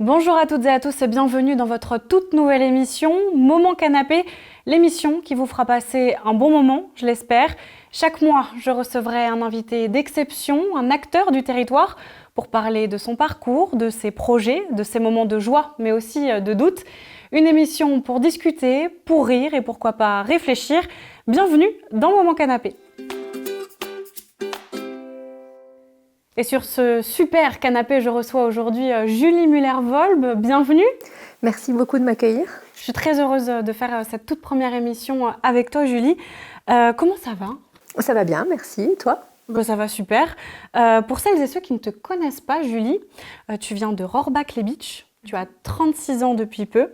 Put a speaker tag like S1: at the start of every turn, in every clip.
S1: Bonjour à toutes et à tous et bienvenue dans votre toute nouvelle émission Moment Canapé, l'émission qui vous fera passer un bon moment, je l'espère. Chaque mois, je recevrai un invité d'exception, un acteur du territoire pour parler de son parcours, de ses projets, de ses moments de joie mais aussi de doute. Une émission pour discuter, pour rire et pourquoi pas réfléchir. Bienvenue dans Moment Canapé. Et sur ce super canapé, je reçois aujourd'hui Julie Muller-Volb. Bienvenue.
S2: Merci beaucoup de m'accueillir.
S1: Je suis très heureuse de faire cette toute première émission avec toi, Julie. Comment ça va ?
S2: Ça va bien, merci. Et toi ?
S1: Ça va super. Pour celles et ceux qui ne te connaissent pas, Julie, tu viens de Rohrbach-les-Bitches. Tu as 36 ans depuis peu.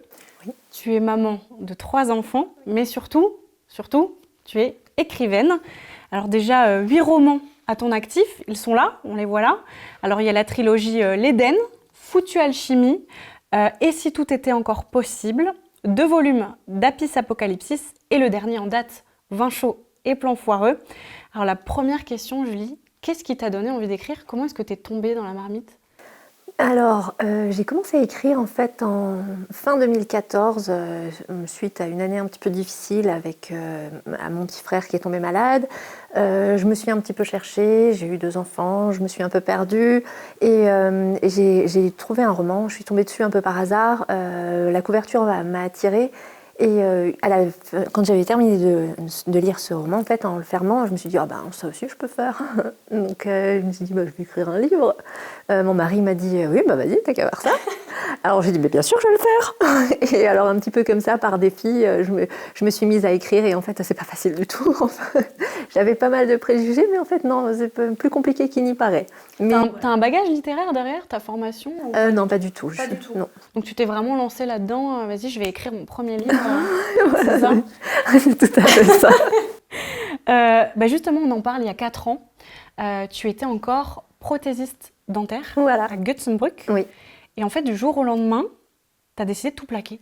S2: Oui.
S1: Tu es maman de 3 enfants, mais surtout, tu es écrivaine. Alors déjà, 8 romans à ton actif, ils sont là, on les voit là. Alors il y a la trilogie L'Éden, Foutue Alchimie, Et si tout était encore possible, 2 volumes d'Apis Apocalypsis et le dernier en date, Vin chaud et plan foireux. Alors la première question, Julie, qu'est-ce qui t'a donné envie d'écrire ? Comment est-ce que tu es tombée dans la marmite ?
S2: Alors, j'ai commencé à écrire en fait en fin 2014, suite à une année un petit peu difficile avec à mon petit frère qui est tombé malade. Je me suis un petit peu cherchée, j'ai eu 2 enfants, je me suis un peu perdue et j'ai trouvé un roman, je suis tombée dessus un peu par hasard. La couverture m'a attirée. Et quand j'avais terminé de lire ce roman, en fait, en le fermant, je me suis dit, ça aussi je peux faire. Donc je me suis dit, je vais écrire un livre. Mon mari m'a dit, oui, vas-y, t'as qu'à faire ça. Alors j'ai dit, bien sûr, je vais le faire. Et alors un petit peu comme ça, par défi, je me suis mise à écrire et en fait, c'est pas facile du tout. J'avais pas mal de préjugés, mais en fait, non, c'est plus compliqué qu'il n'y paraît. Mais...
S1: T'as un bagage littéraire derrière, ta formation ou...
S2: Non, pas du tout.
S1: Pas du tout.
S2: Non.
S1: Donc tu t'es vraiment lancée là-dedans, vas-y, je vais écrire mon premier livre. C'est ça ?
S2: C'est tout à fait ça.
S1: Justement, on en parle il y a 4 ans. Tu étais encore prothésiste dentaire à Götzenbrück.
S2: Oui.
S1: Et en fait, du jour au lendemain, tu as décidé de tout plaquer.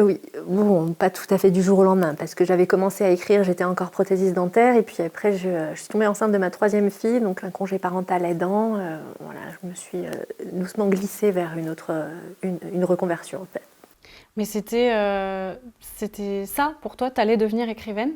S2: Oui, bon, pas tout à fait du jour au lendemain, parce que j'avais commencé à écrire, j'étais encore prothésiste dentaire, et puis après, je suis tombée enceinte de ma 3e fille, donc un congé parental aidant. Je me suis doucement glissée vers une reconversion, en fait.
S1: Mais c'était ça, pour toi, t'allais devenir écrivaine ?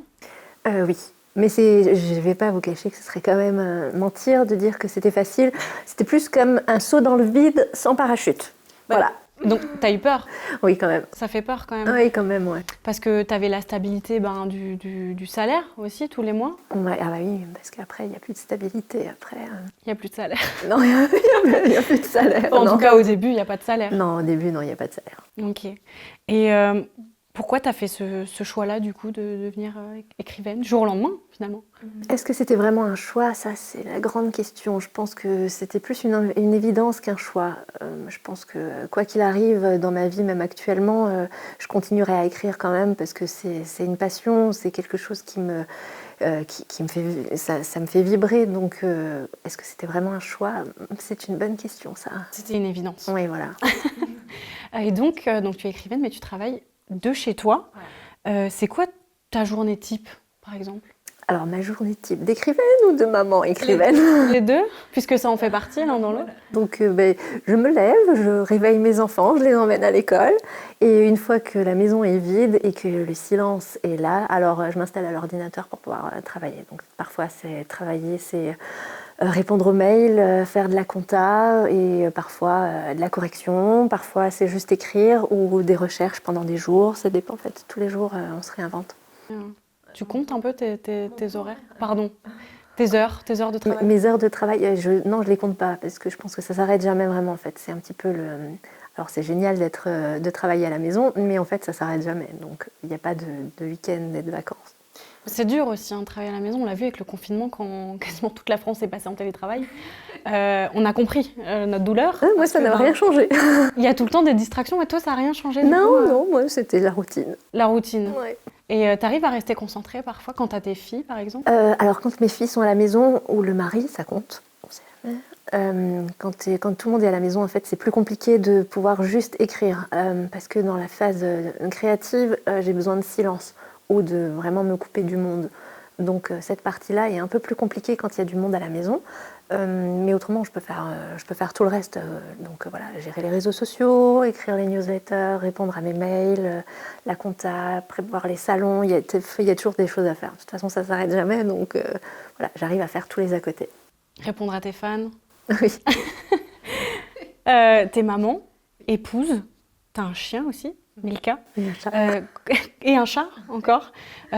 S2: Oui. Mais je ne vais pas vous cacher que ce serait quand même mentir de dire que c'était facile. C'était plus comme un saut dans le vide sans parachute. Voilà.
S1: Donc, tu as eu peur ?
S2: Oui, quand même.
S1: Ça fait peur quand même ?
S2: Oui, quand même, ouais.
S1: Parce que tu avais la stabilité du salaire aussi, tous les mois ?
S2: Ouais, oui, parce qu'après, il n'y a plus de stabilité. Après,
S1: il n'y a plus de salaire.
S2: Non, il n'y a plus de salaire.
S1: En tout cas, au début, il n'y a pas de salaire.
S2: Non, au début, non, il n'y a pas de salaire.
S1: Ok. Et pourquoi tu as fait ce choix-là, du coup, de devenir écrivaine, jour au lendemain, finalement ?
S2: Est-ce que c'était vraiment un choix ? Ça, c'est la grande question. Je pense que c'était plus une évidence qu'un choix. Je pense que, quoi qu'il arrive dans ma vie, même actuellement, je continuerai à écrire quand même, parce que c'est une passion, c'est quelque chose qui me fait, ça me fait vibrer. Donc, est-ce que c'était vraiment un choix ? C'est une bonne question, ça.
S1: C'était une évidence.
S2: Oui, voilà.
S1: Et donc, tu es écrivaine, mais tu travailles de chez toi. Ouais. C'est quoi ta journée type, par exemple ?
S2: Alors, ma journée type d'écrivaine ou de maman écrivaine ?
S1: Les deux, puisque ça en fait partie l'un dans l'autre.
S2: Donc, je me lève, je réveille mes enfants, je les emmène à l'école. Et une fois que la maison est vide et que le silence est là, alors je m'installe à l'ordinateur pour pouvoir travailler. Donc, parfois, c'est travailler, c'est répondre aux mails, faire de la compta et parfois de la correction. Parfois, c'est juste écrire ou des recherches pendant des jours. Ça dépend, en fait. Tous les jours, on se réinvente.
S1: Tu comptes un peu tes horaires ? Pardon, tes heures de travail ?
S2: Mes heures de travail, non, je les compte pas parce que je pense que ça s'arrête jamais vraiment, en fait. C'est un petit peu le... Alors, c'est génial de travailler à la maison, mais en fait, ça s'arrête jamais. Donc, il n'y a pas de week-end et de vacances.
S1: C'est dur aussi, de travailler à la maison. On l'a vu avec le confinement, quand quasiment toute la France est passée en télétravail. On a compris notre douleur.
S2: Moi, ça n'a rien changé.
S1: Il y a tout le temps des distractions. Et toi, ça n'a rien changé ?
S2: Non, moi, c'était la routine.
S1: La routine.
S2: Ouais.
S1: Et tu arrives à rester concentrée parfois quand tu as tes filles, par exemple ?
S2: Alors, quand mes filles sont à la maison, ou le mari, ça compte. On sait jamais. Quand tout le monde est à la maison, en fait, c'est plus compliqué de pouvoir juste écrire. Parce que dans la phase créative, j'ai besoin de silence ou de vraiment me couper du monde. Donc cette partie-là est un peu plus compliquée quand il y a du monde à la maison. Mais autrement, je peux faire tout le reste. Donc voilà, gérer les réseaux sociaux, écrire les newsletters, répondre à mes mails, la compta, prévoir les salons. Il y a toujours des choses à faire. De toute façon, ça ne s'arrête jamais. Donc voilà, j'arrive à faire tous les à côté.
S1: Répondre à tes fans.
S2: Oui.
S1: T'es maman, épouse, t'as un chien aussi, Milka, et un chat encore.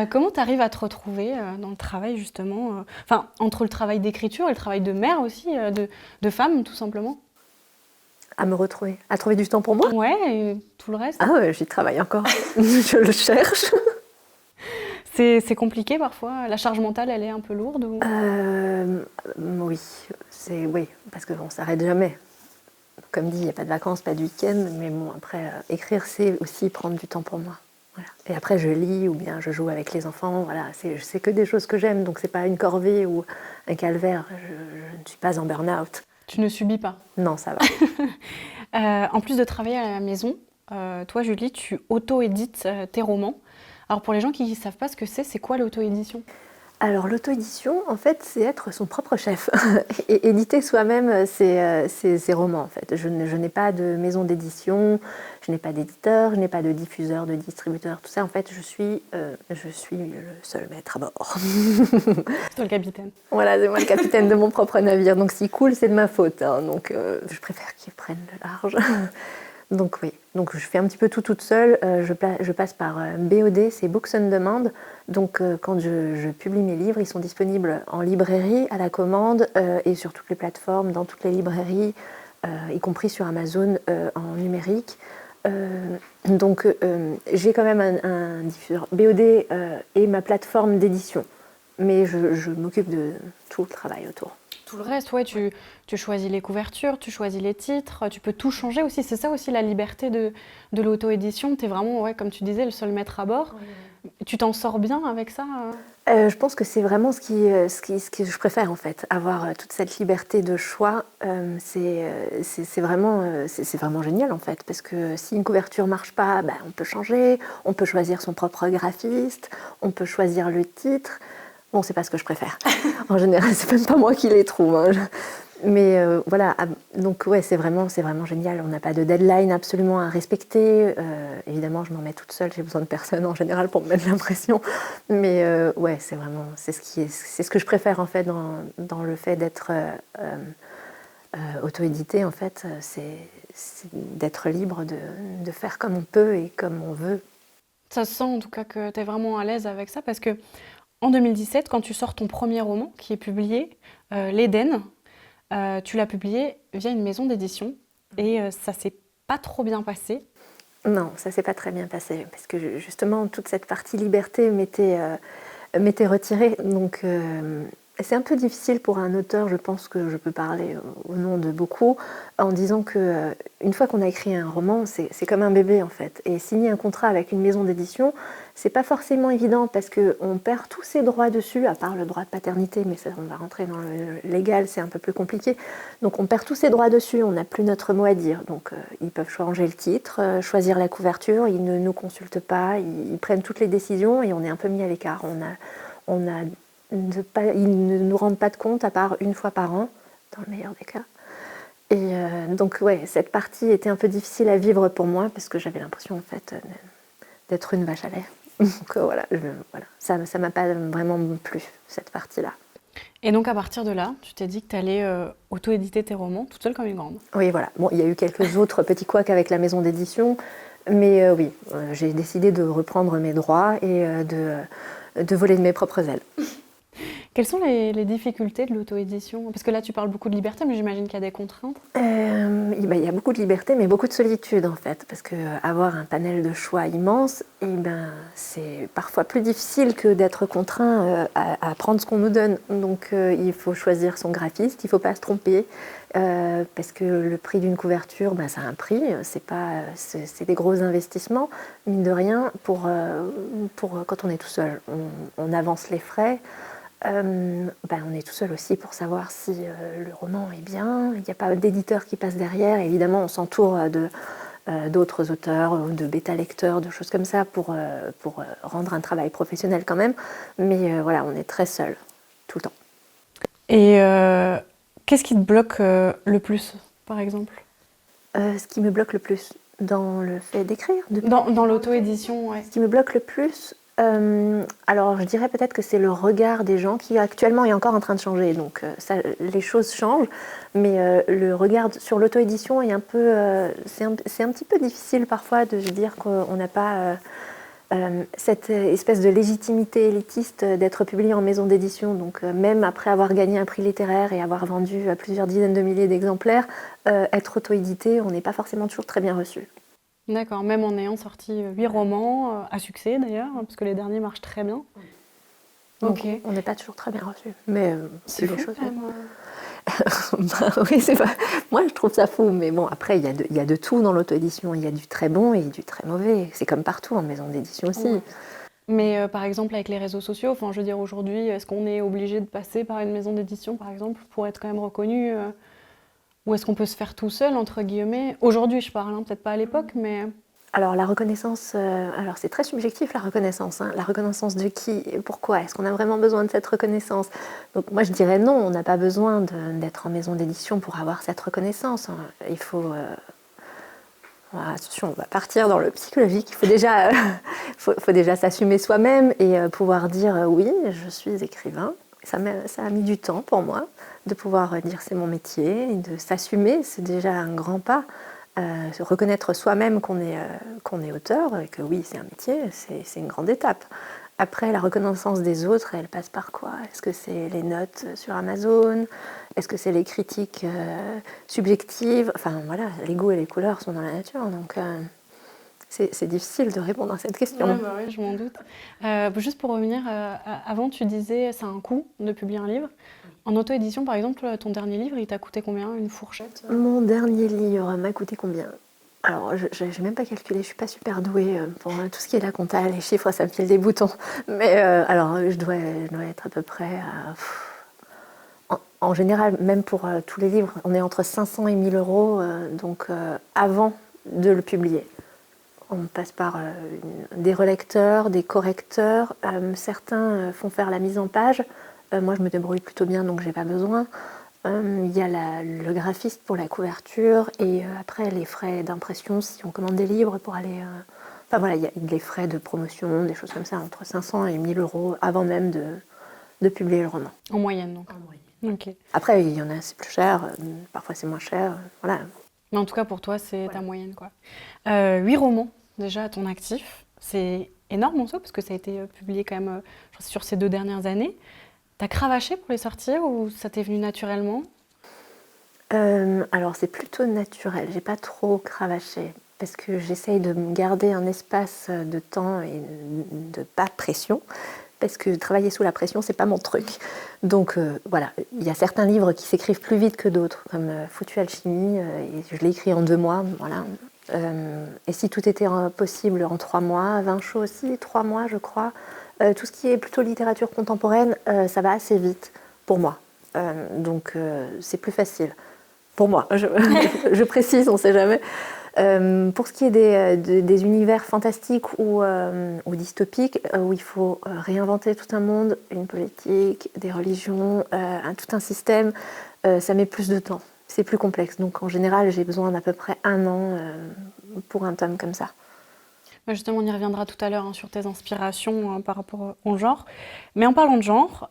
S1: Comment t'arrives à te retrouver dans le travail justement enfin, entre le travail d'écriture et le travail de mère aussi, de femme tout simplement?
S2: À me retrouver, à trouver du temps pour moi.
S1: Ouais, et tout le reste.
S2: Ah ouais, j'y travaille encore. Je le cherche.
S1: C'est compliqué parfois, la charge mentale elle est un peu lourde ou...
S2: Oui, oui, parce qu'on ne s'arrête jamais. Comme dit, il n'y a pas de vacances, pas de week-end, mais bon, après, écrire, c'est aussi prendre du temps pour moi. Voilà. Et après, je lis ou bien je joue avec les enfants. Voilà, c'est que des choses que j'aime, donc c'est pas une corvée ou un calvaire. Je ne suis pas en burn-out.
S1: Tu ne subis pas?
S2: Non, ça va.
S1: En plus de travailler à la maison, toi, Julie, tu auto-édites tes romans. Alors pour les gens qui ne savent pas ce que c'est quoi l'auto-édition?
S2: Alors l'auto-édition, en fait, c'est être son propre chef et éditer soi-même ses romans, en fait. Je n'ai pas de maison d'édition, je n'ai pas d'éditeur, je n'ai pas de diffuseur, de distributeur, tout ça. En fait, je suis le seul maître à bord.
S1: C'est toi le capitaine.
S2: Voilà, c'est moi le capitaine de mon propre navire. Donc s'il coule, c'est de ma faute. Hein. Donc je préfère qu'il prenne le large. Donc oui, donc je fais un petit peu tout toute seule. Je passe par BOD, c'est Books on Demand. Donc quand je publie mes livres, ils sont disponibles en librairie, à la commande et sur toutes les plateformes, dans toutes les librairies, y compris sur Amazon en numérique. Donc j'ai quand même un diffuseur BOD et ma plateforme d'édition. Mais je m'occupe de tout le travail autour.
S1: Tout le reste, ouais, tu choisis les couvertures, tu choisis les titres, tu peux tout changer aussi. C'est ça aussi la liberté de l'auto-édition. Tu es vraiment, ouais, comme tu disais, le seul maître à bord. Oui. Tu t'en sors bien avec ça?
S2: Je pense que c'est vraiment ce que je préfère en fait. Avoir toute cette liberté de choix, c'est vraiment génial en fait. Parce que si une couverture ne marche pas, ben, on peut changer, on peut choisir son propre graphiste, on peut choisir le titre. Bon, c'est pas ce que je préfère. En général, c'est même pas moi qui les trouve. Hein. Mais voilà, donc ouais, c'est vraiment génial. On n'a pas de deadline absolument à respecter. Évidemment, je m'en mets toute seule. J'ai besoin de personne en général pour me mettre la pression. Mais ouais, c'est ce que je préfère en fait dans le fait d'être auto-édité. En fait, c'est d'être libre de faire comme on peut et comme on veut.
S1: Ça se sent en tout cas que tu es vraiment à l'aise avec ça parce que en 2017, quand tu sors ton premier roman qui est publié, L'Éden, tu l'as publié via une maison d'édition et ça s'est pas trop bien passé.
S2: Non, ça s'est pas très bien passé parce que justement toute cette partie liberté m'était retirée. Donc c'est un peu difficile pour un auteur, je pense que je peux parler au nom de beaucoup, en disant que une fois qu'on a écrit un roman, c'est comme un bébé en fait. Et signer un contrat avec une maison d'édition, c'est pas forcément évident parce qu'on perd tous ses droits dessus, à part le droit de paternité, mais ça, on va rentrer dans le légal, c'est un peu plus compliqué. Donc on perd tous ses droits dessus, on n'a plus notre mot à dire. Donc ils peuvent changer le titre, choisir la couverture, ils ne nous consultent pas, ils prennent toutes les décisions et on est un peu mis à l'écart. Ils ne nous rendent pas de compte à part une fois par an, dans le meilleur des cas. Et donc ouais, cette partie était un peu difficile à vivre pour moi parce que j'avais l'impression en fait d'être une vache à lait. Donc voilà, ça m'a pas vraiment plu, cette partie-là.
S1: Et donc à partir de là, tu t'es dit que tu allais auto-éditer tes romans toute seule comme une grande.
S2: Oui, voilà. Bon, il y a eu quelques autres petits couacs avec la maison d'édition, mais oui, j'ai décidé de reprendre mes droits et de voler de mes propres ailes.
S1: Quelles sont les difficultés de l'auto-édition? Parce que là, tu parles beaucoup de liberté, mais j'imagine qu'il y a des contraintes.
S2: Il y a beaucoup de liberté, mais beaucoup de solitude en fait. Parce qu'avoir un panel de choix immense, c'est parfois plus difficile que d'être contraint à prendre ce qu'on nous donne. Donc il faut choisir son graphiste, il ne faut pas se tromper. Parce que le prix d'une couverture, ça a un prix, c'est des gros investissements. Mine de rien, pour quand on est tout seul, on avance les frais. On est tout seul aussi pour savoir si le roman est bien. Il n'y a pas d'éditeur qui passe derrière. Évidemment, on s'entoure d'autres auteurs, ou de bêta-lecteurs, de choses comme ça, pour rendre un travail professionnel quand même. Mais voilà, on est très seul, tout le temps.
S1: Et qu'est-ce qui te bloque le plus, par exemple?
S2: Ce qui me bloque le plus dans le fait d'écrire,
S1: Dans l'auto-édition, ouais.
S2: ce qui me bloque le plus, alors je dirais peut-être que c'est le regard des gens qui actuellement est encore en train de changer. Donc ça, les choses changent, mais le regard sur l'auto-édition est un peu, c'est un petit peu difficile parfois de se dire qu'on n'a pas cette espèce de légitimité élitiste d'être publié en maison d'édition. Donc même après avoir gagné un prix littéraire et avoir vendu à plusieurs dizaines de milliers d'exemplaires, être auto-édité, on n'est pas forcément toujours très bien reçu.
S1: D'accord, même en ayant sorti 8 romans, à succès d'ailleurs, parce que les derniers marchent très bien.
S2: Donc
S1: Ok.
S2: on n'est pas toujours très bien reçu. Mais
S1: C'est
S2: les
S1: fou,
S2: choses.
S1: quand même.
S2: Bah oui, c'est pas... Moi, je trouve ça fou. Mais bon, après, il y a de tout dans l'auto-édition. Il y a du très bon et du très mauvais. C'est comme partout en maison d'édition aussi.
S1: Ouais. Mais par exemple, avec les réseaux sociaux, enfin, je veux dire, aujourd'hui, est-ce qu'on est obligé de passer par une maison d'édition, par exemple, pour être quand même reconnu ou est-ce qu'on peut se faire tout seul, entre guillemets? Aujourd'hui, je parle, hein, peut-être pas à l'époque, mais...
S2: Alors, la reconnaissance, alors c'est très subjectif la reconnaissance. Hein. La reconnaissance de qui et pourquoi? Est-ce qu'on a vraiment besoin de cette reconnaissance? Donc, moi, je dirais non, on n'a pas besoin d'être en maison d'édition pour avoir cette reconnaissance. Hein. Il faut. Attention, on va partir dans le psychologique. Il faut déjà, faut déjà s'assumer soi-même et pouvoir dire oui, je suis écrivain. Ça a mis du temps pour moi de pouvoir dire c'est mon métier et de s'assumer, c'est déjà un grand pas. Se reconnaître soi-même qu'on est auteur et que oui, c'est un métier, c'est une grande étape. Après, la reconnaissance des autres, elle passe par quoi? Est-ce que c'est les notes sur Amazon? Est-ce que c'est les critiques subjectives? Enfin voilà, les goûts et les couleurs sont dans la nature, donc c'est difficile de répondre à cette question.
S1: Ouais, bah ouais, je m'en doute. Juste pour revenir, avant tu disais c'est un coût de publier un livre. En auto-édition, par exemple, ton dernier livre, il t'a coûté combien, une fourchette?
S2: Mon dernier livre m'a coûté combien? Alors, je n'ai même pas calculé, je ne suis pas super douée pour tout ce qui est la compta, les chiffres, ça me file des boutons. Mais alors, je dois être à peu près à... En général, même pour tous les livres, on est entre 500 et 1000 euros, donc avant de le publier. On passe par des relecteurs, des correcteurs. Certains font faire la mise en page. Moi, je me débrouille plutôt bien, donc je n'ai pas besoin. Il y a le graphiste pour la couverture et après les frais d'impression si on commande des livres pour aller... Enfin voilà, il y a les frais de promotion, des choses comme ça, entre 500 et 1000 euros avant même de publier le roman.
S1: En moyenne, donc.
S2: En moyenne.
S1: Ok.
S2: Après, il y en a, c'est plus cher, parfois c'est moins cher, voilà.
S1: Mais en tout cas, pour toi, c'est ta moyenne, quoi. 8 romans, déjà, à ton actif. C'est énorme en soi, parce que ça a été publié quand même sur ces 2 dernières années. T'as cravaché pour les sortir ou ça t'est venu naturellement?
S2: Alors c'est plutôt naturel, j'ai pas trop cravaché parce que j'essaye de me garder un espace de temps et de pas de pression parce que travailler sous la pression c'est pas mon truc. Donc voilà, il y a certains livres qui s'écrivent plus vite que d'autres comme Foutu Alchimie et je l'ai écrit en 2 mois, voilà. Et si tout était possible en 3 mois, Vinchot aussi, 3 mois je crois. Tout ce qui est plutôt littérature contemporaine, ça va assez vite pour moi. Donc c'est plus facile. Pour moi, je précise, on ne sait jamais. Pour ce qui est des univers fantastiques ou dystopiques, où il faut réinventer tout un monde, une politique, des religions, tout un système, ça met plus de temps. C'est plus complexe. Donc en général, j'ai besoin d'à peu près 1 an pour un tome comme ça.
S1: Justement, on y reviendra tout à l'heure sur tes inspirations par rapport au genre. Mais en parlant de genre,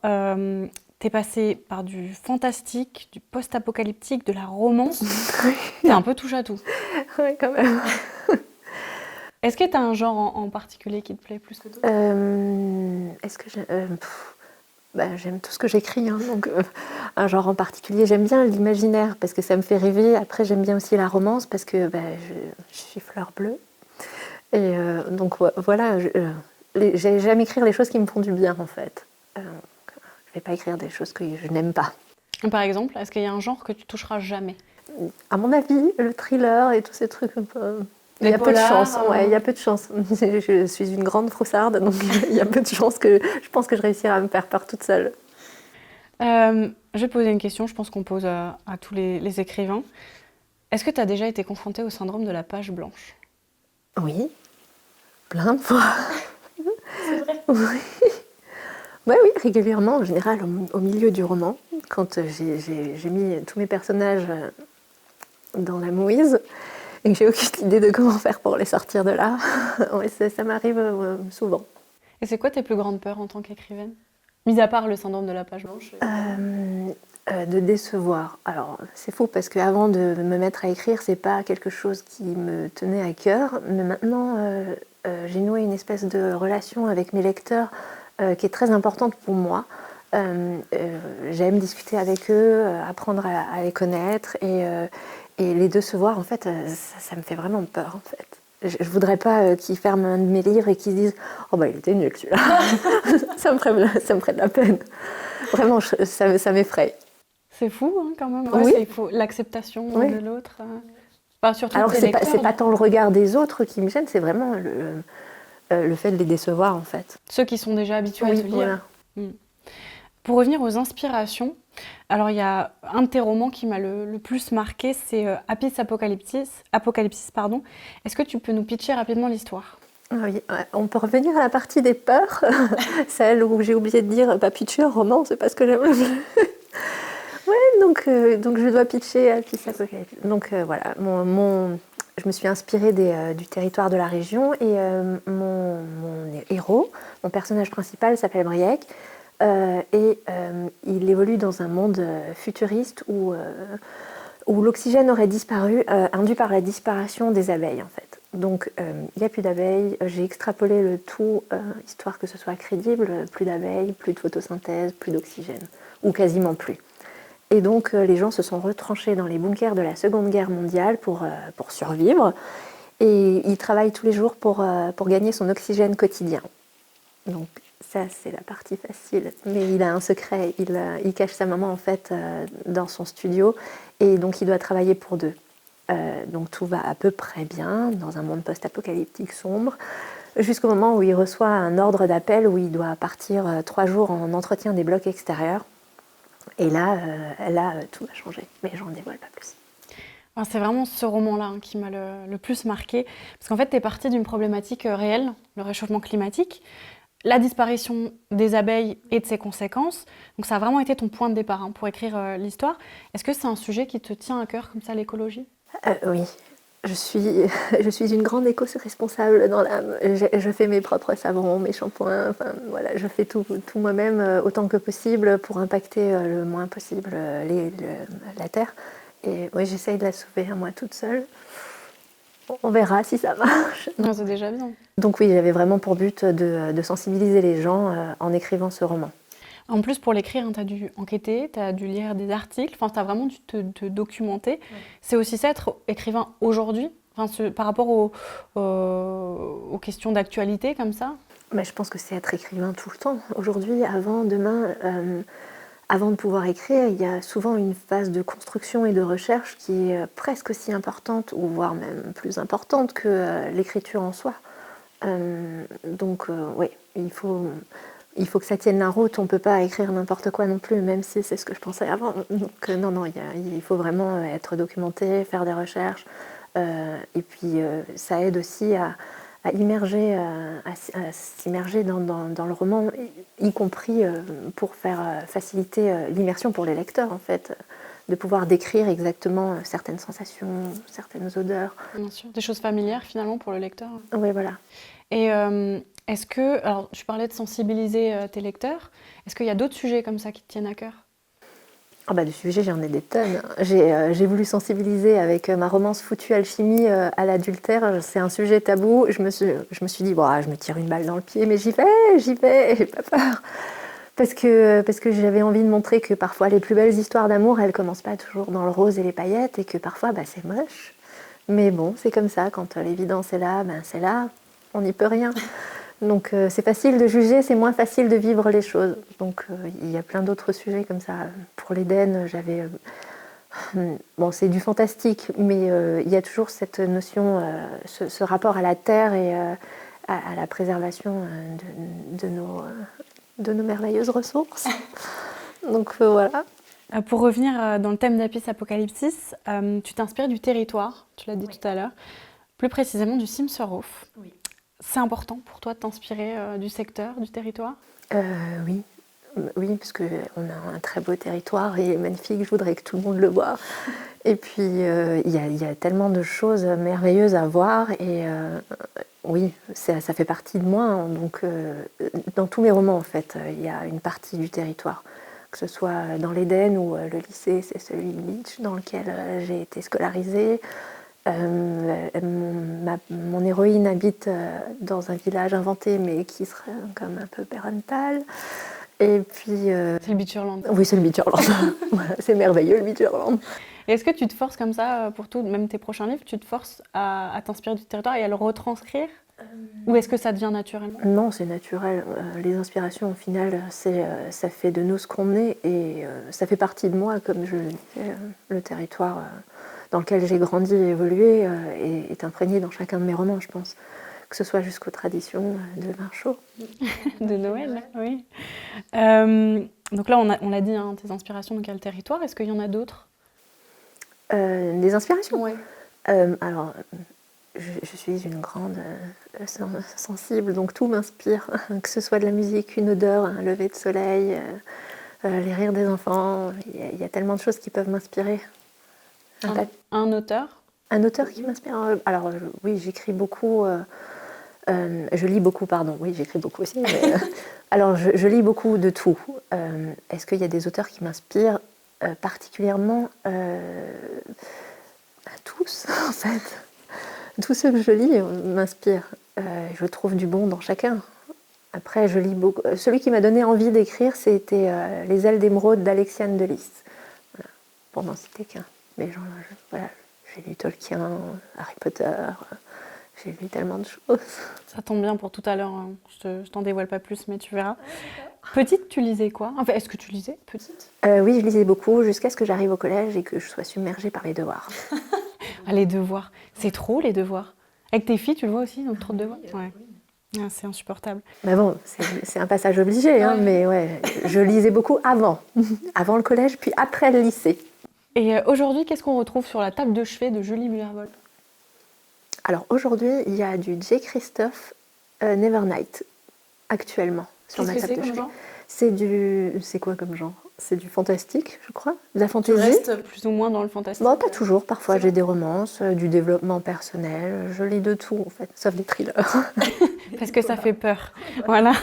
S1: t'es passé par du fantastique, du post-apocalyptique, de la romance. T'es un peu touche à tout.
S2: Oui, quand même.
S1: Est-ce que t'as un genre en particulier qui te plaît plus que d'autres?
S2: Est-ce que j'aime tout ce que j'écris, hein, donc un genre en particulier. J'aime bien l'imaginaire parce que ça me fait rêver. Après, j'aime bien aussi la romance parce que je suis fleur bleue. Et donc voilà, j'aime écrire les choses qui me font du bien en fait. Je ne vais pas écrire des choses que je n'aime pas.
S1: Par exemple, est-ce qu'il y a un genre que tu toucheras jamais?
S2: À mon avis, le thriller et tous ces trucs un peu... Il y a peu de chance, ouais, il y a peu de chance. Je suis une grande froussarde, donc il y a peu de chance que je pense que je réussirai à me faire peur toute seule.
S1: Je vais poser une question, je pense qu'on pose à tous les écrivains. Est-ce que tu as déjà été confrontée au syndrome de la page blanche?
S2: Oui, plein de fois.
S1: C'est vrai.
S2: Oui. Ouais, oui, régulièrement, en général, au milieu du roman, quand j'ai mis tous mes personnages dans la mouise et que j'ai aucune idée de comment faire pour les sortir de là. Ouais, ça m'arrive souvent.
S1: Et c'est quoi tes plus grandes peurs en tant qu'écrivaine? Mis à part le syndrome de la page blanche, évidemment.
S2: De décevoir. Alors, c'est fou parce qu'avant de me mettre à écrire, c'est pas quelque chose qui me tenait à cœur. Mais maintenant, j'ai noué une espèce de relation avec mes lecteurs qui est très importante pour moi. J'aime discuter avec eux, apprendre à les connaître et les décevoir, en fait, ça me fait vraiment peur, en fait. Je voudrais pas qu'ils ferment un de mes livres et qu'ils se disent « Oh bah il était nul celui-là !» ça me ferait de la peine. Vraiment, ça m'effraie.
S1: C'est fou, hein, quand même.
S2: Oui.
S1: Il faut l'acceptation
S2: Oui.
S1: de l'autre. Enfin, surtout
S2: Alors
S1: tes
S2: c'est
S1: lecteurs.
S2: pas tant le regard des autres qui me gêne, c'est vraiment le fait de les décevoir, en fait.
S1: Ceux qui sont déjà habitués à
S2: Oui,
S1: te lire.
S2: voilà.
S1: Pour revenir aux inspirations, alors il y a un de tes romans qui m'a le plus marqué, c'est Apocalypsis, pardon. Est-ce que tu peux nous pitcher rapidement l'histoire?
S2: Ah oui, ouais. On peut revenir à la partie des peurs, celle où j'ai oublié de dire pas pitcher un roman, c'est pas ce que j'aime le plus. Ouais, donc je dois pitcher Apocalypsis. Donc voilà, je me suis inspirée du territoire de la région et mon héros, mon personnage principal s'appelle Briec. Il évolue dans un monde futuriste où l'oxygène aurait disparu, induit par la disparition des abeilles en fait. Donc il n'y a plus d'abeilles, j'ai extrapolé le tout, histoire que ce soit crédible, plus d'abeilles, plus de photosynthèse, plus d'oxygène, ou quasiment plus. Et donc les gens se sont retranchés dans les bunkers de la Seconde Guerre mondiale pour survivre, et ils travaillent tous les jours pour gagner son oxygène quotidien. Donc ça, c'est la partie facile. Mais il a un secret, il cache sa maman en fait dans son studio et donc il doit travailler pour deux. Donc tout va à peu près bien dans un monde post-apocalyptique sombre, jusqu'au moment où il reçoit un ordre d'appel où il doit partir 3 jours en entretien des blocs extérieurs. Et là, tout va changer. Mais j'en dévoile pas plus.
S1: Alors, c'est vraiment ce roman-là qui m'a le plus marqué. Parce qu'en fait, tu es partie d'une problématique réelle, le réchauffement climatique, la disparition des abeilles et de ses conséquences. Donc ça a vraiment été ton point de départ pour écrire l'histoire. Est-ce que c'est un sujet qui te tient à cœur comme ça, l'écologie?
S2: Oui, je suis une grande éco-responsable dans l'âme. Je fais mes propres savons, mes shampoings, enfin voilà, je fais tout moi-même autant que possible pour impacter le moins possible la Terre. Et oui, j'essaye de la sauver à moi toute seule. On verra si ça marche.
S1: Non, c'est déjà bien.
S2: Donc oui, j'avais vraiment pour but de sensibiliser les gens en écrivant ce roman.
S1: En plus, pour l'écrire, tu as dû enquêter, tu as dû lire des articles, tu as vraiment dû te documenter. Ouais. C'est aussi ça, être écrivain aujourd'hui, par rapport aux questions d'actualité comme ça?
S2: Mais je pense que c'est être écrivain tout le temps. Aujourd'hui, avant, demain, avant de pouvoir écrire, il y a souvent une phase de construction et de recherche qui est presque aussi importante, ou voire même plus importante que l'écriture en soi. Donc oui, il faut que ça tienne la route, on ne peut pas écrire n'importe quoi non plus, même si c'est ce que je pensais avant. Donc non, il faut vraiment être documenté, faire des recherches. Et puis ça aide aussi à s'immerger dans le roman, y compris pour faciliter l'immersion pour les lecteurs, en fait, de pouvoir décrire exactement certaines sensations, certaines odeurs.
S1: Bien sûr, des choses familières finalement pour le lecteur.
S2: Oui, voilà.
S1: Et est-ce que, alors je parlais de sensibiliser tes lecteurs, est-ce qu'il y a d'autres sujets comme ça qui te tiennent à cœur?
S2: Des sujets, j'en ai des tonnes. J'ai voulu sensibiliser avec ma romance Foutue Alchimie à l'adultère. C'est un sujet tabou. Je me suis dit, je me tire une balle dans le pied, mais j'y vais, j'ai pas peur. Parce que j'avais envie de montrer que parfois les plus belles histoires d'amour, elles commencent pas toujours dans le rose et les paillettes, et que parfois c'est moche. Mais bon, c'est comme ça, quand l'évidence est là, c'est là, on n'y peut rien. Donc c'est facile de juger, c'est moins facile de vivre les choses. Donc il y a plein d'autres sujets comme ça. Pour l'Éden, j'avais... c'est du fantastique, mais il y a toujours cette notion, ce rapport à la terre et à la préservation de nos merveilleuses ressources. Donc voilà.
S1: Pour revenir dans le thème d'Apis Apocalypsis, tu t'inspires du territoire, tu l'as dit tout à l'heure, plus précisément du Cimserhof.
S2: Oui.
S1: C'est important pour toi de t'inspirer du secteur, du territoire?
S2: Oui. Oui, parce qu'on a un très beau territoire, il est magnifique, je voudrais que tout le monde le voie. Et puis, il y a tellement de choses merveilleuses à voir, et oui, ça fait partie de moi. Donc, dans tous mes romans, en fait, il y a une partie du territoire. Que ce soit dans l'Éden ou le lycée, c'est celui de Leach, dans lequel j'ai été scolarisée. Mon héroïne habite dans un village inventé, mais qui serait comme un peu parental. Et puis...
S1: C'est le Beacherland.
S2: Oui, c'est le Beacherland. Voilà, c'est merveilleux, le Beacherland.
S1: Et est-ce que tu te forces comme ça, pour tout, même tes prochains livres, tu te forces à t'inspirer du territoire et à le retranscrire? Ou est-ce que ça devient naturellement?
S2: Non, c'est naturel. Les inspirations, au final, ça fait de nous ce qu'on est, et ça fait partie de moi, comme je le disais. Le territoire dans lequel j'ai grandi et évolué est imprégné dans chacun de mes romans, je pense. Que ce soit jusqu'aux traditions de vin chaud.
S1: De Noël, oui. Donc là, on l'a dit, hein, tes inspirations, donc il y a le territoire. Est-ce qu'il y en a d'autres?
S2: Des inspirations?
S1: Oui.
S2: Alors, je suis une grande sensible, donc tout m'inspire, que ce soit de la musique, une odeur, un lever de soleil, les rires des enfants. Il y a tellement de choses qui peuvent m'inspirer.
S1: Un auteur?
S2: Un auteur qui m'inspire? Alors, oui, j'écris beaucoup. Je lis beaucoup, pardon. Oui, j'écris beaucoup aussi. Mais, alors, je lis beaucoup de tout. Est-ce qu'il y a des auteurs qui m'inspirent particulièrement? Tous, en fait. Tous ceux que je lis m'inspirent. Je trouve du bon dans chacun. Après, je lis beaucoup. Celui qui m'a donné envie d'écrire, c'était Les ailes d'émeraude d'Alexiane de Lys. Voilà. Pour n'en citer qu'un. Mais voilà, j'ai lu Tolkien, Harry Potter. J'ai lu tellement de choses.
S1: Ça tombe bien pour tout à l'heure. Hein. Je t'en dévoile pas plus, mais tu verras. Petite, tu lisais quoi? Enfin, est-ce que tu lisais petite?
S2: Oui, je lisais beaucoup jusqu'à ce que j'arrive au collège et que je sois submergée par les devoirs.
S1: Ah, les devoirs. C'est trop, les devoirs. Avec tes filles, tu le vois aussi, donc trop de devoirs? Ouais. Ah, c'est insupportable.
S2: Mais bon, c'est un passage obligé, hein, mais ouais, je lisais beaucoup avant. Avant le collège, puis après le lycée.
S1: Et aujourd'hui, qu'est-ce qu'on retrouve sur la table de chevet de Julie Muller-Volpe?
S2: Alors aujourd'hui, il y a du J. Christophe Nevernight, actuellement, sur ma table de chevet. C'est quoi comme genre? C'est du fantastique, je crois, de la fantaisie.
S1: Tu restes plus ou moins dans le fantastique?
S2: Bon, pas toujours, parfois j'ai des romances, du développement personnel, je lis de tout en fait, sauf des thrillers.
S1: Parce que ça fait peur, voilà.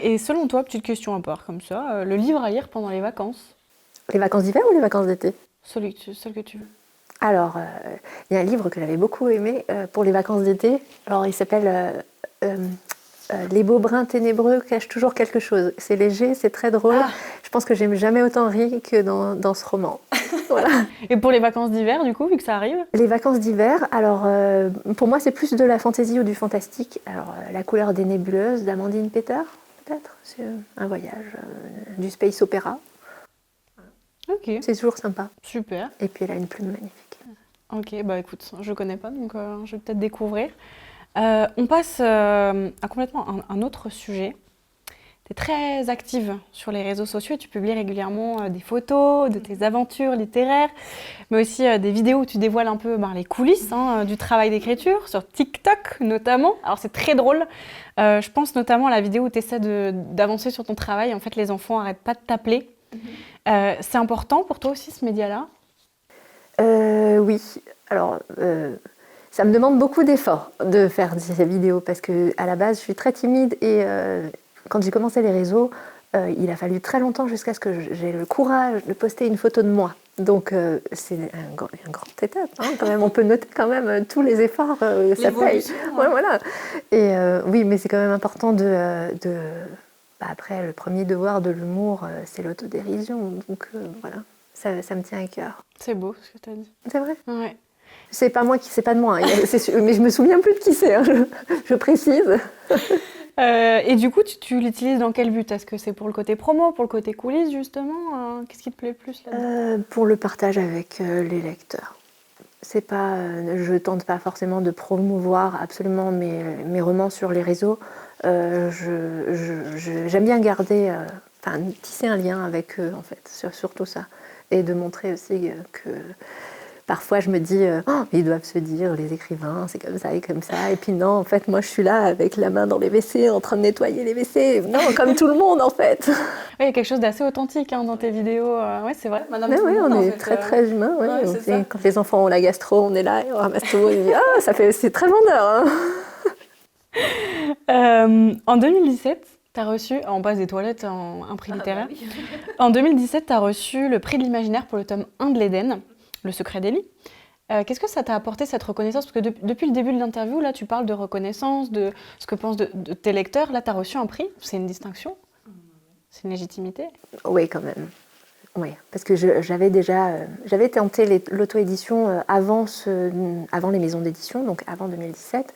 S1: Et selon toi, petite question à part comme ça, le livre à lire pendant les vacances?
S2: Les vacances d'hiver ou les vacances d'été?
S1: Celui que tu veux.
S2: Alors, il y a un livre que j'avais beaucoup aimé pour les vacances d'été. Alors, il s'appelle Les beaux brins ténébreux cachent toujours quelque chose. C'est léger, c'est très drôle. Ah. Je pense que j'ai jamais autant ri que dans ce roman. Voilà.
S1: Et pour les vacances d'hiver, du coup, vu que ça arrive?
S2: Les vacances d'hiver, alors pour moi, c'est plus de la fantaisie ou du fantastique. Alors, La couleur des nébuleuses d'Amandine Peter, peut-être. C'est un voyage, du space opéra.
S1: Ok.
S2: C'est toujours sympa.
S1: Super.
S2: Et puis elle a une plume magnifique.
S1: Ok, bah écoute, je connais pas, donc je vais peut-être découvrir. On passe à complètement un autre sujet. Tu es très active sur les réseaux sociaux et tu publies régulièrement des photos de tes aventures littéraires, mais aussi des vidéos où tu dévoiles un peu les coulisses du travail d'écriture, sur TikTok notamment. Alors c'est très drôle. Je pense notamment à la vidéo où tu essaies d'avancer sur ton travail. En fait, les enfants n'arrêtent pas de t'appeler. C'est important pour toi aussi ce média-là?
S2: Oui. Alors, ça me demande beaucoup d'efforts de faire ces vidéos parce qu'à la base, je suis très timide et quand j'ai commencé les réseaux, il a fallu très longtemps jusqu'à ce que j'ai le courage de poster une photo de moi. Donc, c'est une grande étape. Hein, quand même. On peut noter quand même tous les efforts, ça paye. Ouais, voilà. Et oui, mais c'est quand même important après, le premier devoir de l'humour, c'est l'autodérision. Donc, voilà, ça me tient à cœur.
S1: C'est beau ce que tu as dit.
S2: C'est vrai?
S1: Ouais.
S2: C'est pas moi c'est pas de moi, mais je me souviens plus de qui c'est, hein, je précise.
S1: Et du coup, tu l'utilises dans quel but? Est-ce que c'est pour le côté promo, pour le côté coulisses justement? Qu'est-ce qui te plaît le plus là-dedans?
S2: Pour le partage avec les lecteurs. C'est pas, je tente pas forcément de promouvoir absolument mes romans sur les réseaux. J'aime bien garder, enfin, tisser un lien avec eux, en fait, surtout ça. Et de montrer aussi que parfois je me dis, oh, ils doivent se dire, les écrivains, c'est comme ça et comme ça. Et puis non, en fait, moi je suis là avec la main dans les WC, en train de nettoyer les WC. Non, comme tout le monde, en fait.
S1: Oui, il y a quelque chose d'assez authentique dans tes vidéos. Oui, c'est vrai.
S2: Mais oui, on est très très humain. Ouais, quand les enfants ont la gastro, on est là et on ramasse tout. Et on dit, c'est très vendeur.
S1: En 2017, tu as reçu, on passe des toilettes un prix littéraire.
S2: Bah oui.
S1: En 2017, tu as reçu le prix de l'imaginaire pour le tome 1 de l'Éden, Le secret d'Élie. Qu'est-ce que ça t'a apporté cette reconnaissance? Parce que depuis le début de l'interview, là, tu parles de reconnaissance, de ce que pensent de tes lecteurs. Là, tu as reçu un prix, c'est une distinction, c'est une légitimité.
S2: Oui, quand même. Oui, parce que j'avais tenté l'auto-édition avant les maisons d'édition, donc avant 2017,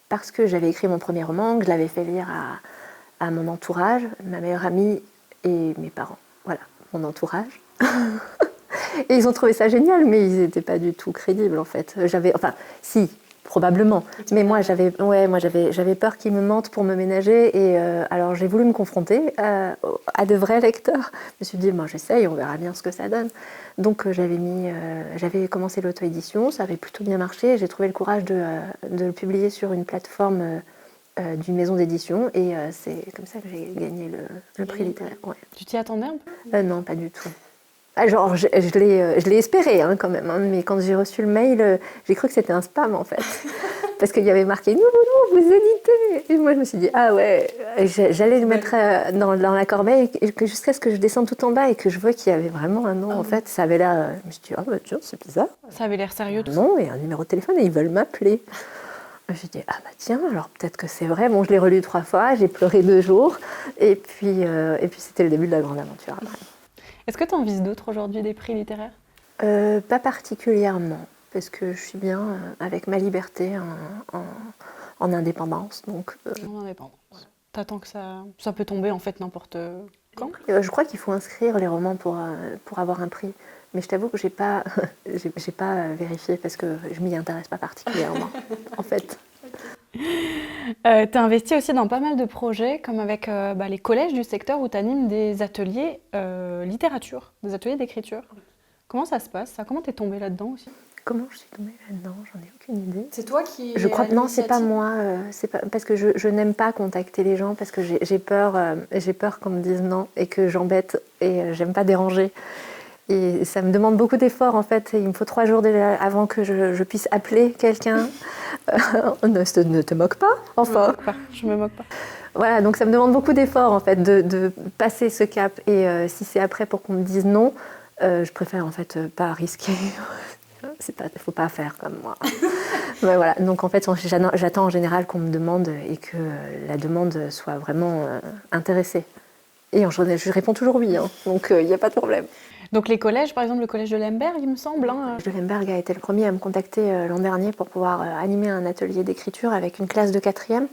S2: parce que j'avais écrit mon premier roman, que je l'avais fait lire à mon entourage, ma meilleure amie et mes parents. Voilà, mon entourage. Et ils ont trouvé ça génial, mais ils n'étaient pas du tout crédibles en fait. Si, probablement. Mais moi, j'avais peur qu'ils me mentent pour me ménager. Et alors, j'ai voulu me confronter à de vrais lecteurs. Je me suis dit, moi, j'essaye, on verra bien ce que ça donne. Donc, j'avais commencé l'auto-édition, ça avait plutôt bien marché. J'ai trouvé le courage de le publier sur une plateforme d'une maison d'édition. Et c'est comme ça que j'ai gagné le prix littéraire. Ouais.
S1: Tu t'y attendais un peu?
S2: Non, pas du tout. Genre, je l'ai espéré quand même, hein, mais quand j'ai reçu le mail, j'ai cru que c'était un spam en fait. Parce qu'il y avait marqué « Non, vous éditez !» Et moi je me suis dit « Ah ouais !» J'allais le mettre dans la corbeille jusqu'à ce que je descende tout en bas et que je vois qu'il y avait vraiment un nom en fait. Ça avait l'air... Je me suis dit « Ah bah tiens, c'est bizarre. »
S1: Ça avait l'air sérieux tout ça.
S2: Non, et un numéro de téléphone et ils veulent m'appeler. Je me suis dit « Ah bah tiens, alors peut-être que c'est vrai. » Bon, je l'ai relu 3 fois, j'ai pleuré 2 jours et puis c'était le début de la grande aventure après.
S1: Est-ce que tu en vises d'autres aujourd'hui, des prix littéraires?
S2: Pas particulièrement, parce que je suis bien avec ma liberté en indépendance. Donc,
S1: En indépendance. T'attends que ça peut tomber en fait n'importe quand?
S2: Je crois qu'il faut inscrire les romans pour avoir un prix. Mais je t'avoue que j'ai pas vérifié parce que je m'y intéresse pas particulièrement, en fait.
S1: Tu as investi aussi dans pas mal de projets, comme avec les collèges du secteur où tu animes des ateliers littérature, des ateliers d'écriture. Comment ça se passe ça? Comment t'es tombée là-dedans aussi?
S2: Comment je suis tombée là-dedans? J'en ai aucune idée.
S1: C'est toi qui...
S2: Je crois que non, c'est pas moi. C'est pas, parce que je n'aime pas contacter les gens parce que j'ai peur qu'on me dise non et que j'embête et j'aime pas déranger. Et ça me demande beaucoup d'efforts en fait. Il me faut 3 jours déjà avant que je puisse appeler quelqu'un. Ne te moque pas, enfin.
S1: Je me moque pas.
S2: Voilà, donc ça me demande beaucoup d'efforts en fait de passer ce cap. Et si c'est après pour qu'on me dise non, je préfère en fait pas risquer. Il faut pas faire comme moi. Ouais, voilà. Donc en fait, j'attends en général qu'on me demande et que la demande soit vraiment intéressée. Et je réponds toujours oui, hein, donc il n'y a pas de problème.
S1: Donc les collèges, par exemple le collège de Lemberg, il me semble.
S2: Le collège de Lemberg a été le premier à me contacter l'an dernier pour pouvoir animer un atelier d'écriture avec une classe de 4e.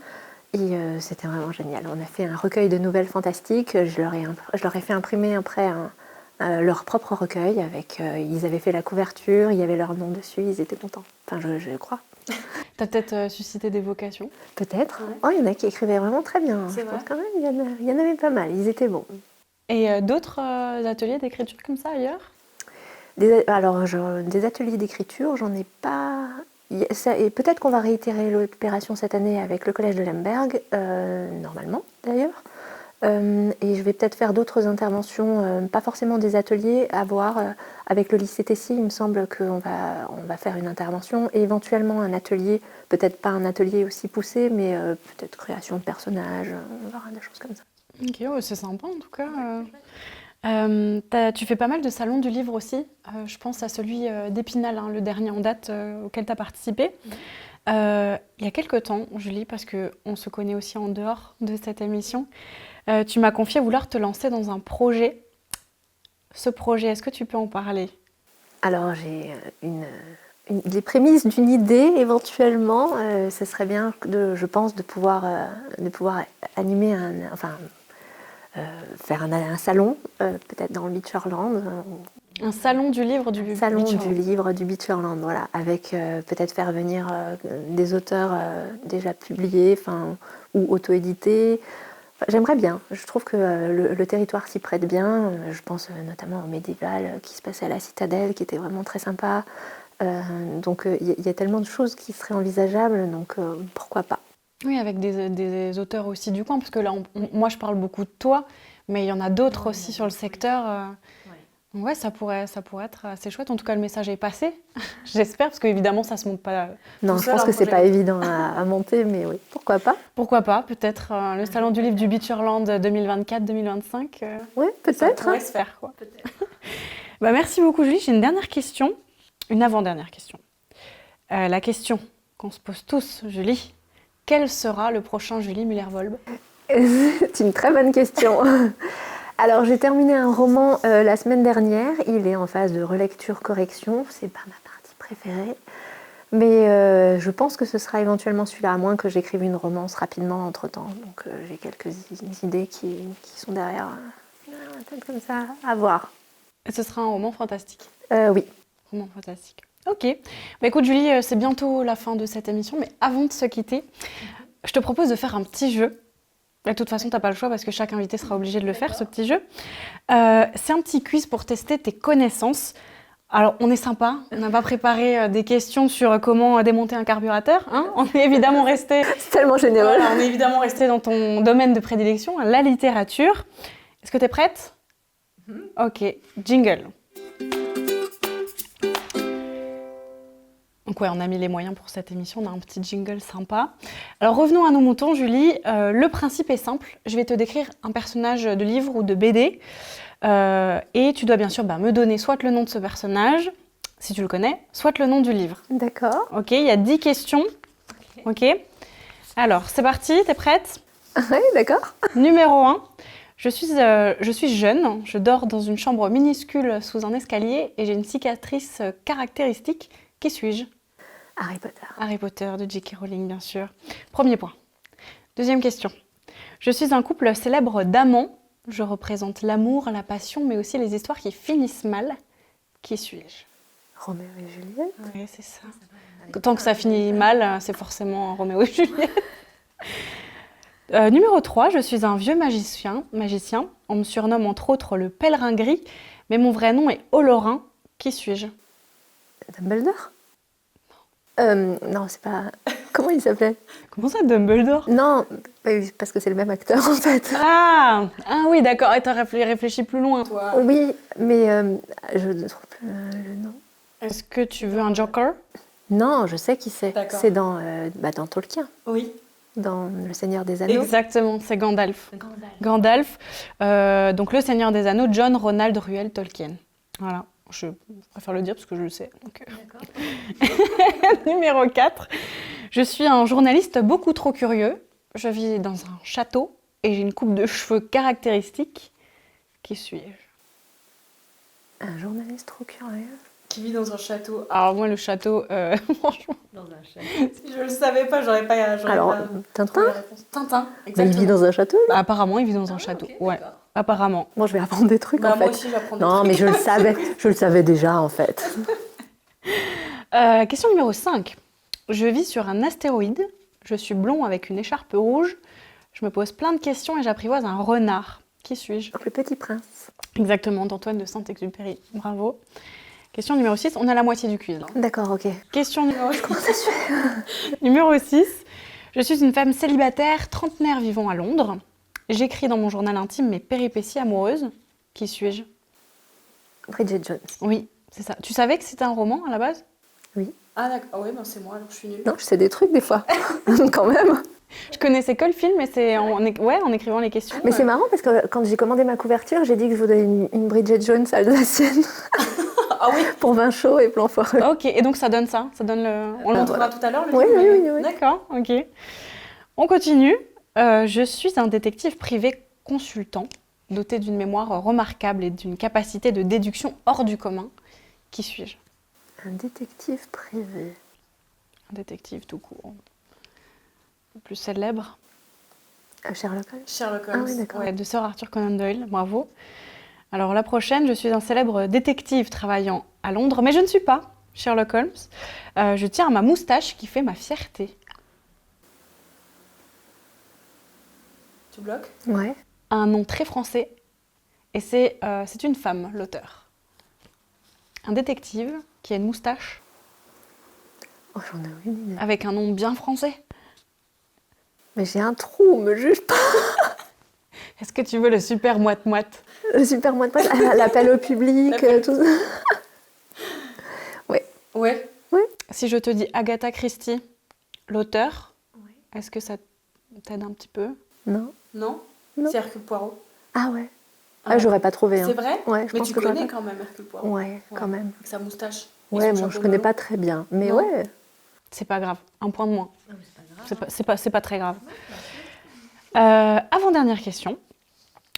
S2: Et c'était vraiment génial. On a fait un recueil de nouvelles fantastiques. Je leur ai fait imprimer après leur propre recueil. Ils avaient fait la couverture, il y avait leur nom dessus, ils étaient contents. Enfin, je crois.
S1: T'as peut-être suscité des vocations?
S2: Peut-être. Ouais. Oh, il y en a qui écrivaient vraiment très bien. Je pense quand même, il y en avait pas mal. Ils étaient bons. Et
S1: d'autres ateliers d'écriture comme ça ailleurs?
S2: Des ateliers d'écriture, j'en ai pas... Et peut-être qu'on va réitérer l'opération cette année avec le collège de Lemberg, normalement d'ailleurs. Et je vais peut-être faire d'autres interventions, pas forcément des ateliers, à voir avec le lycée Tessy. Il me semble qu'on va faire une intervention et éventuellement un atelier, peut-être pas un atelier aussi poussé, mais peut-être création de personnages, on verra des choses comme ça.
S1: Ok, ouais, c'est sympa en tout cas. Tu fais pas mal de salons du livre aussi. Je pense à celui d'Épinal, hein, le dernier en date auquel tu as participé. Il y a quelques temps, Julie, parce qu'on se connaît aussi en dehors de cette émission, tu m'as confié vouloir te lancer dans un projet. Ce projet, est-ce que tu peux en parler?
S2: Alors, j'ai les prémices d'une idée éventuellement. Ce serait bien, je pense, de pouvoir animer faire un salon, peut-être dans le Beacherland.
S1: Un salon du livre du
S2: Beacherland, voilà, avec peut-être faire venir des auteurs déjà publiés ou auto-édités, J'aimerais bien. Je trouve que le territoire s'y prête bien. Je pense notamment au médiéval qui se passait à la Citadelle, qui était vraiment très sympa. Donc il y a tellement de choses qui seraient envisageables, donc pourquoi pas.
S1: Oui, avec des auteurs aussi du coin, parce que là, moi, je parle beaucoup de toi, mais il y en a d'autres aussi sur le secteur. Donc ouais, ça pourrait être assez chouette. En tout cas, le message est passé, j'espère, parce qu'évidemment, ça se monte pas
S2: Non,
S1: tout
S2: je
S1: seul,
S2: pense
S1: un
S2: que c'est
S1: projet.
S2: pas évident à monter, mais oui, pourquoi pas.
S1: Pourquoi pas, peut-être le salon du livre du Beacherland 2024-2025.
S2: Oui,
S1: Ça
S2: peut-être.
S1: pourrait se faire, quoi. Bah, merci beaucoup, Julie. J'ai une dernière question, une avant-dernière question. La question qu'on se pose tous, Julie, quel sera le prochain Julie Muller-Volb?
S2: C'est une très bonne question. Alors, j'ai terminé un roman la semaine dernière. Il est en phase de relecture-correction. C'est pas ma partie préférée. Mais je pense que ce sera éventuellement celui-là, à moins que j'écrive une romance rapidement entre-temps. Donc, j'ai quelques idées qui sont derrière un tête comme ça à voir.
S1: Et ce sera un roman fantastique.
S2: Oui.
S1: Roman fantastique. Ok. Bah, écoute, Julie, c'est bientôt la fin de cette émission, mais avant de se quitter, je te propose de faire un petit jeu. De toute façon, tu n'as pas le choix parce que chaque invité sera obligé de le faire, ce petit jeu. C'est un petit quiz pour tester tes connaissances. Alors, on est sympa, on n'a pas préparé des questions sur comment démonter un carburateur. Hein, on est évidemment resté...
S2: C'est tellement généreux.
S1: Voilà, on est évidemment resté dans ton domaine de prédilection, la littérature. Est-ce que tu es prête? Ok, jingle. Donc ouais, on a mis les moyens pour cette émission, on a un petit jingle sympa. Alors revenons à nos moutons, Julie. Le principe est simple. Je vais te décrire un personnage de livre ou de BD. Et tu dois bien sûr me donner soit le nom de ce personnage, si tu le connais, soit le nom du livre.
S2: D'accord.
S1: Ok, il y a 10 questions. Ok. Alors, c'est parti, t'es prête?
S2: Oui, d'accord.
S1: Numéro 1. Je suis jeune, je dors dans une chambre minuscule sous un escalier et j'ai une cicatrice caractéristique. Qui suis-je?
S2: Harry Potter.
S1: Harry Potter de J.K. Rowling, bien sûr. Premier point. Deuxième question. Je suis un couple célèbre d'amants. Je représente l'amour, la passion, mais aussi les histoires qui finissent mal. Qui suis-je?
S2: Roméo et Juliette.
S1: Oui, c'est ça. Tant que ça finit mal, c'est forcément Roméo et Juliette. Numéro 3, je suis un vieux magicien. On me surnomme entre autres le pèlerin gris, mais mon vrai nom est Olorin. Qui suis-je?
S2: Dumbledore? Non, c'est pas... Comment il s'appelait?
S1: Comment ça, Dumbledore?
S2: Non, parce que c'est le même acteur en fait.
S1: Ah oui, d'accord. Et t'as réfléchi plus loin, toi.
S2: Oui, mais je ne trouve plus le nom.
S1: Est-ce que tu veux un joker?
S2: Non, je sais qui c'est.
S1: D'accord.
S2: C'est dans Tolkien,
S1: Oui.
S2: dans Le Seigneur des Anneaux.
S1: Exactement, c'est Gandalf. Gandalf. Donc le Seigneur des Anneaux, John Ronald Reuel Tolkien. Voilà. Je préfère le dire parce que je le sais. Donc... Numéro 4. Je suis un journaliste beaucoup trop curieux. Je vis dans un château et j'ai une coupe de cheveux caractéristique. Qui suis-je?
S2: Un journaliste trop curieux.
S1: Qui vit dans un château. Alors moi, le château, franchement...
S3: Dans un château.
S1: Si je le savais pas, j'aurais pas...
S2: Alors, Tintin?
S1: Tintin,
S2: Il
S1: exactement.
S2: vit dans un château, lui?
S1: Apparemment, il vit dans un château.
S3: ok,
S1: Ouais,
S3: d'accord.
S1: apparemment.
S2: Moi, je vais apprendre des trucs en fait.
S1: Moi aussi, j'apprends des
S2: Non,
S1: trucs.
S2: mais je le savais déjà en fait.
S1: Question numéro 5. Je vis sur un astéroïde. Je suis blond avec une écharpe rouge. Je me pose plein de questions et j'apprivoise un renard. Qui suis-je?
S2: Le Petit Prince.
S1: Exactement, d'Antoine de Saint-Exupéry. Bravo. Question numéro 6. On a la moitié du quiz. Hein.
S2: D'accord, ok.
S1: Question numéro...
S2: Comment ça se fait?
S1: numéro 6. Je suis une femme célibataire, trentenaire vivant à Londres. J'écris dans mon journal intime mes péripéties amoureuses. Qui suis-je?
S2: Bridget Jones.
S1: Oui, c'est ça. Tu savais que c'était un roman à la base?
S2: Oui.
S1: Ah d'accord, ah, oui, c'est moi, alors je suis nulle.
S2: Non, je sais des trucs des fois. Quand même.
S1: Je connaissais que le film, mais c'est en écrivant les questions.
S2: Mais c'est marrant parce que quand j'ai commandé ma couverture, j'ai dit que je voulais une Bridget Jones alsacienne.
S1: Ah oui.
S2: Pour vin chaud et plan foireux.
S1: Ok, et donc ça donne ça, on le montrera tout à l'heure. Le
S2: Oui,
S1: film,
S2: oui.
S1: D'accord, ok. On continue. Je suis un détective privé consultant, doté d'une mémoire remarquable et d'une capacité de déduction hors du commun. Qui suis-je?
S2: Un détective privé.
S1: Un détective tout court. Le plus célèbre.
S2: Sherlock Holmes.
S1: Sherlock
S2: Holmes. Ah oui, d'accord.
S1: Ouais, de Sir Arthur Conan Doyle, bravo. Alors la prochaine, je suis un célèbre détective travaillant à Londres, mais je ne suis pas Sherlock Holmes. Je tiens à ma moustache qui fait ma fierté.
S3: tu bloques.
S2: Ouais.
S1: a un nom très français. Et c'est une femme, l'auteur. Un détective qui a une moustache
S2: Oh, j'en ai aucune idée.
S1: avec un nom bien français.
S2: Mais j'ai un trou, me juge pas.
S1: Est-ce que tu veux le super moite-moite?
S2: Le super moite l'appel au public, tout ça.
S3: Ouais.
S1: Si je te dis Agatha Christie, l'auteur, est-ce que ça t'aide un petit peu?
S2: Non.
S3: Non,
S2: Non.
S3: C'est Hercule Poirot.
S2: Ah ouais. Ah, j'aurais pas trouvé.
S3: C'est vrai.
S2: Ouais, je
S3: Mais
S2: pense
S3: tu
S2: que j'aurais
S3: connais
S2: pas.
S3: quand même Hercule Poirot.
S2: Ouais, quand même.
S3: Avec sa moustache. et
S2: Ouais,
S3: son
S2: bon,
S3: chapeau
S2: je connais
S3: melon.
S2: pas très bien. Mais
S3: Non.
S2: ouais.
S1: C'est pas grave, un point de moins. C'est pas très grave. Avant-dernière question.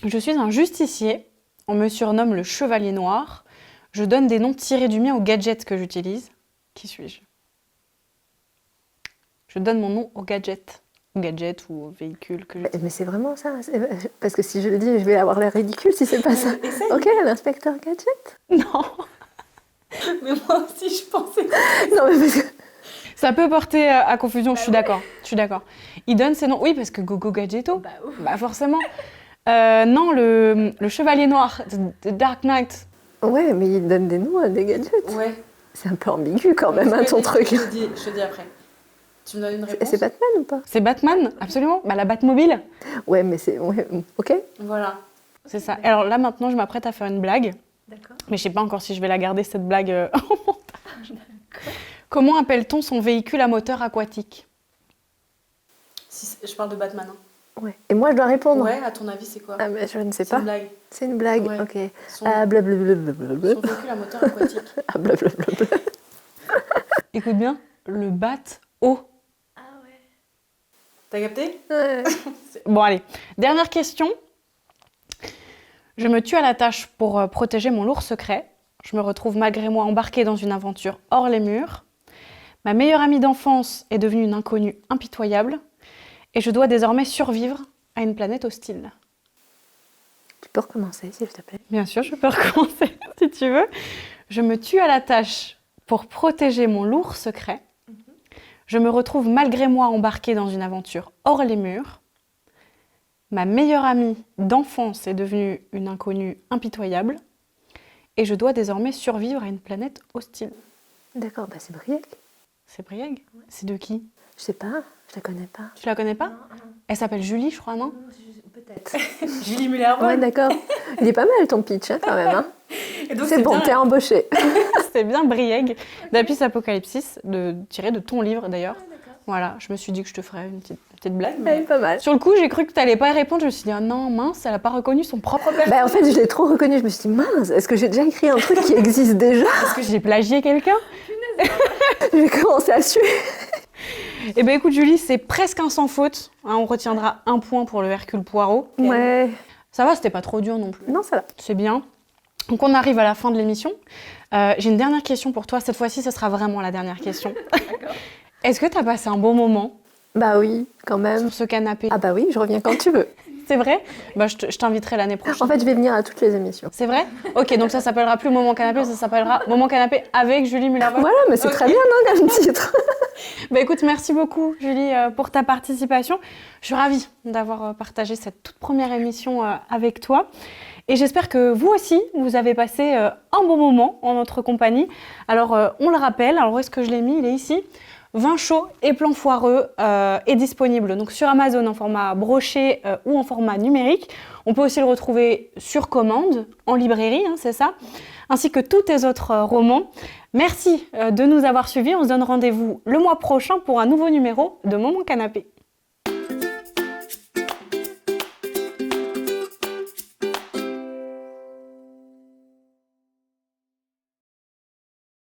S1: Je suis un justicier. On me surnomme le Chevalier Noir. Je donne des noms tirés du mien aux gadgets que j'utilise. Qui suis-je? Je donne mon nom aux gadgets. Aux gadgets ou aux véhicules que j'utilise.
S2: Mais c'est vraiment ça. Parce que si je le dis, je vais avoir l'air ridicule si c'est pas ça.
S3: Essaye.
S2: Ok, l'inspecteur Gadget.
S1: Non.
S3: Mais moi aussi, je pensais.
S2: Non, mais parce que...
S1: Ça peut porter à confusion, je suis d'accord. Il donne ses noms, oui, parce que Gogo Gadgetto, bah forcément. Non, le Chevalier Noir, The Dark Knight.
S2: Ouais, mais il donne des noms à des gadgets.
S3: Ouais.
S2: C'est un peu ambigu quand même, hein, ton truc.
S3: Je te dis après. Tu me donnes une réponse.
S2: C'est Batman ou pas?
S1: C'est Batman, absolument. Bah, la Batmobile,
S2: Ouais, mais c'est... Ouais, ok.
S3: Voilà.
S1: c'est ça. Alors là, maintenant, je m'apprête à faire une blague,
S2: D'accord.
S1: mais je sais pas encore si je vais la garder, cette blague, en montage. Comment appelle-t-on son véhicule à moteur aquatique?
S3: Je parle de Batman. Hein.
S2: Ouais. Et moi, je dois répondre.
S3: Ouais, à ton avis, c'est quoi?
S2: Ah, mais je ne sais
S3: C'est
S2: pas.
S3: une blague.
S2: C'est une blague.
S3: Ouais.
S2: Ok.
S3: Son,
S2: Blablabla.
S3: son véhicule à moteur aquatique.
S2: Ah, blablabla.
S1: Écoute bien, le bat-eau.
S3: T'as capté?
S2: Ouais.
S1: Bon, allez, dernière question. Je me tue à la tâche pour protéger mon lourd secret. Je me retrouve malgré moi embarquée dans une aventure hors les murs. Ma meilleure amie d'enfance est devenue une inconnue impitoyable. Et je dois désormais survivre à une planète hostile.
S2: Tu peux recommencer, s'il te plaît?
S1: Bien sûr, je peux recommencer si tu veux. Je me tue à la tâche pour protéger mon lourd secret. Je me retrouve malgré moi embarquée dans une aventure hors les murs. Ma meilleure amie d'enfance est devenue une inconnue impitoyable. Et je dois désormais survivre à une planète hostile.
S2: D'accord, bah c'est Briac.
S1: C'est Brieg? C'est de qui?
S2: Je sais pas, je la connais pas.
S1: Tu la connais pas? Elle s'appelle Julie, je crois, non?
S2: Peut-être.
S3: Julie Muller-Wood.
S2: Ouais, d'accord. Il est pas mal ton pitch, hein, quand même. Hein.
S3: Et donc,
S2: C'est bon,
S3: bien-
S2: t'es embauché.
S1: C'était bien Brieg, d'Apis Apocalypsis, tiré de ton livre d'ailleurs. Voilà, je me suis dit que je te ferais une petite blague.
S2: Elle
S1: Mais...
S2: est pas mal.
S1: Sur le coup, j'ai cru que t'allais pas y répondre. Je me suis dit, ah non, mince, elle a pas reconnu son propre personnage.
S2: Bah, en fait, je l'ai trop reconnu. Je me suis dit, mince, est-ce que j'ai déjà écrit un truc qui existe déjà?
S1: Est-ce que j'ai plagié quelqu'un?
S2: J'ai commencé à suer.
S1: Eh ben écoute, Julie, c'est presque un sans faute. Hein, on retiendra un point pour le Hercule Poirot.
S2: Ouais.
S1: Ça va, c'était pas trop dur non plus.
S2: Non, ça va.
S1: C'est bien. Donc on arrive à la fin de l'émission. J'ai une dernière question pour toi. Cette fois-ci, ce sera vraiment la dernière question. Est-ce que tu as passé un bon moment
S2: Bah oui, quand même.
S1: sur ce canapé?
S2: Ah bah oui, je reviens quand tu veux.
S1: C'est vrai? Bah, je t'inviterai l'année prochaine.
S2: En fait, je vais venir à toutes les émissions.
S1: C'est vrai? Ok, donc ça s'appellera plus Moment Canapé, ça s'appellera Moment Canapé avec Julie Muller-Wood.
S2: Voilà, mais c'est très bien, non, comme titre.
S1: Bah écoute, merci beaucoup Julie pour ta participation. Je suis ravie d'avoir partagé cette toute première émission avec toi. Et j'espère que vous aussi, vous avez passé un bon moment en notre compagnie. Alors, on le rappelle, alors où est-ce que je l'ai mis? Il est ici. Vin chaud et plan foireux est disponible donc sur Amazon en format broché ou en format numérique. On peut aussi le retrouver sur commande, en librairie, hein, c'est ça, ainsi que tous tes autres romans. Merci de nous avoir suivis. On se donne rendez-vous le mois prochain pour un nouveau numéro de Moment Canapé.